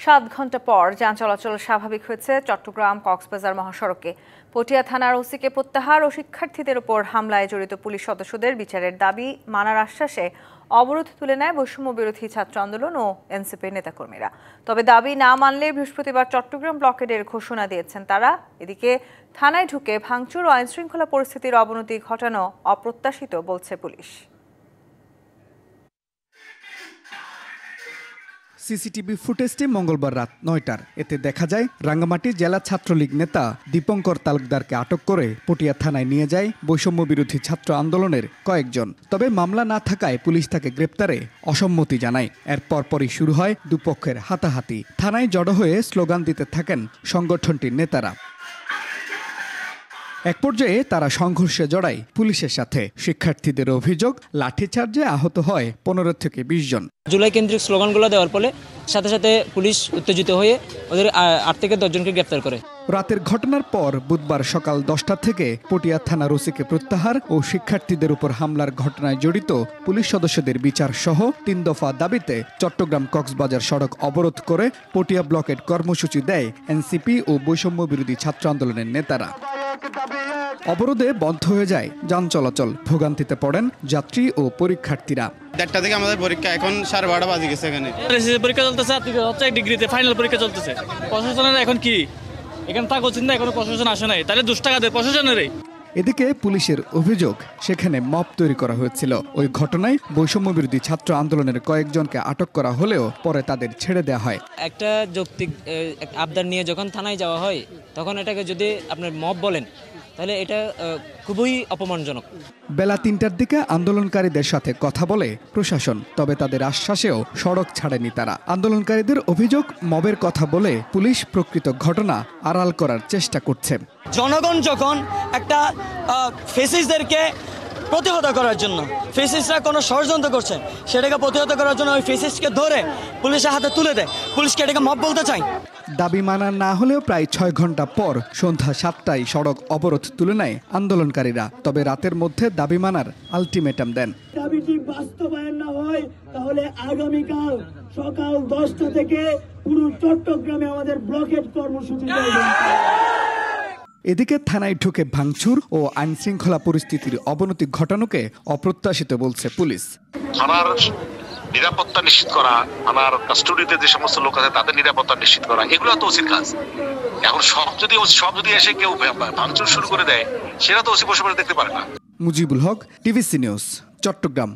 7 ঘন্টা পর যান চলাচল স্বাভাবিক হয়েছে চট্টগ্রাম কক্সবাজার মহাসড়কে। পটিয়া থানার ওসিকে প্রত্যাহার ও শিক্ষার্থীদের উপর হামলায় জড়িত পুলিশ সদস্যদের বিচারের দাবি মানার আশ্বাসে অবরোধ তুলে নেয় বৈষম্য বিরোধী ছাত্র আন্দোলন ও এনসিপির নেতাকর্মীরা। তবে দাবি না মানলে বৃহস্পতিবার চট্টগ্রাম ব্লকেডের ঘোষণা দিয়েছেন তারা। এদিকে থানায় ঢুকে ভাঙচুর ও আইনশৃঙ্খলা পরিস্থিতির অবনতি ঘটানো অপ্রত্যাশিত বলছে পুলিশ। সিসিটিভি ফুটেজটি মঙ্গলবার রাত 9টার। এতে দেখা যায় রাঙ্গামাটি জেলা ছাত্রলীগ নেতা দীপঙ্কর তালুকদারকে আটক করে পটিয়া থানায় নিয়ে যায় বৈষম্য বিরোধী ছাত্র আন্দোলনের কয়েকজন। তবে মামলা না থাকায় পুলিশ তাকে গ্রেপ্তারে অসম্মতি জানায়। এর পরপরই শুরু হয় দুপক্ষের হাতাহাতি। থানায় জড়ো হয়ে স্লোগান দিতে থাকেন সংগঠনটির নেতারা। এক পর্যায়ে তারা সংঘর্ষে জড়ায় পুলিশের সাথে। শিক্ষার্থীদের অভিযোগ, লাঠিচার্জে আহত হয় 15 থেকে 20 জন। জুলাই কেন্দ্রিক স্লোগানগুলো দেওয়ার ফলে সাথে সাথে পুলিশ উত্তেজিত হয়ে ওদের 8 থেকে 10 জনকে গ্রেপ্তার করে। রাতের ঘটনার পর বুধবার সকাল 10টা থেকে পটিয়া থানার ওসিকে প্রত্যাহার ও শিক্ষার্থীদের উপর হামলার ঘটনায় জড়িত পুলিশ সদস্যদের বিচার সহ 3 দফা দাবিতে চট্টগ্রাম কক্সবাজার সড়ক অবরোধ করে পটিয়া ব্লকের কর্মসূচি দেয় এনসিপি ও বৈষম্য বিরোধী ছাত্র আন্দোলনের নেতারা। অবরোধে বন্ধ হয়ে যায় যান চলাচল। ভোগান্তিতে পড়েন যাত্রী ও পরীক্ষার্থীরা। 1টা থেকে আমাদের পরীক্ষা, এখন 12:30 বাজে গেছে। এখানে পরীক্ষা চলতেছে, 1 ডিগ্রিতে ফাইনাল পরীক্ষা চলতেছে। প্রশাসনের এখন কি এখানে থাকা উচিত না? এখনো প্রশাসন আসে নাই, তাহলে 2 টাকা দেয় প্রশাসনেরই। এদিকে পুলিশের অভিযোগ, সেখানে মব তৈরি করা হয়েছিল। ওই ঘটনায় বৈষম্য বিরোধী ছাত্র আন্দোলনের কয়েকজনকে আটক করা হলেও পরে তাদের ছেড়ে দেওয়া হয়। একটা যৌক্তিক আবদার নিয়ে যখন থানায় যাওয়া হয় তখন এটাকে যদি আপনার মব বলেন তাহলে এটা খুবই অপমানজনক। বেলা 3টার দিকে আন্দোলনকারীদের সাথে কথা বলে প্রশাসন, তবে তাদের আশ্বাসেও সড়ক ছাড়েনি তারা। আন্দোলনকারীদের অভিযোগ, মবের কথা বলে পুলিশ প্রকৃত ঘটনা আড়াল করার চেষ্টা করছে। জনগণ যখন একটা ফেসিসদেরকে প্রতিহত করার জন্য, ফেসিসরা কোনো ষড়যন্ত্র করছে, সেটাকে প্রতিহত করার জন্য ওই ফেসিসকে ধরে পুলিশের হাতে তুলে দেয়, পুলিশকে এটাকে মব বলতে চাই। দাবি মানা না হলেও প্রায় 6 ঘন্টা পর সন্ধ্যা 7টায় সড়ক অবরোধ তুলে নেয় আন্দোলনকারীরা। তবে রাতের মধ্যে দাবি মানার আলটিমেটাম দেন। দাবিটি বাস্তবায়ন না হয় তাহলে আগামীকাল সকাল 10টা থেকে পুরো চট্টগ্রামে আমাদের ব্লকেড কর্মসূচি চলবে। এদিকে থানায় ঢুকে ভাঙচুর ও আইনশৃঙ্খলা পরিস্থিতির অবনতি ঘটানোকে অপ্রত্যাশিত বলছে পুলিশ। থানার নিরাপত্তা নিশ্চিত করা, থানার কাস্টডিতে যে সমস্ত লোক আছে তাদের নিরাপত্তা নিশ্চিত করা, এগুলো তো ওসির কাজ। এখন সব যদি এসে কেউ ভাঙচুর শুরু করে দেয়, সেটা তো ওসি বসে বসে দেখতে পারে না। Mujibul Haque, TVC news, Chittagong.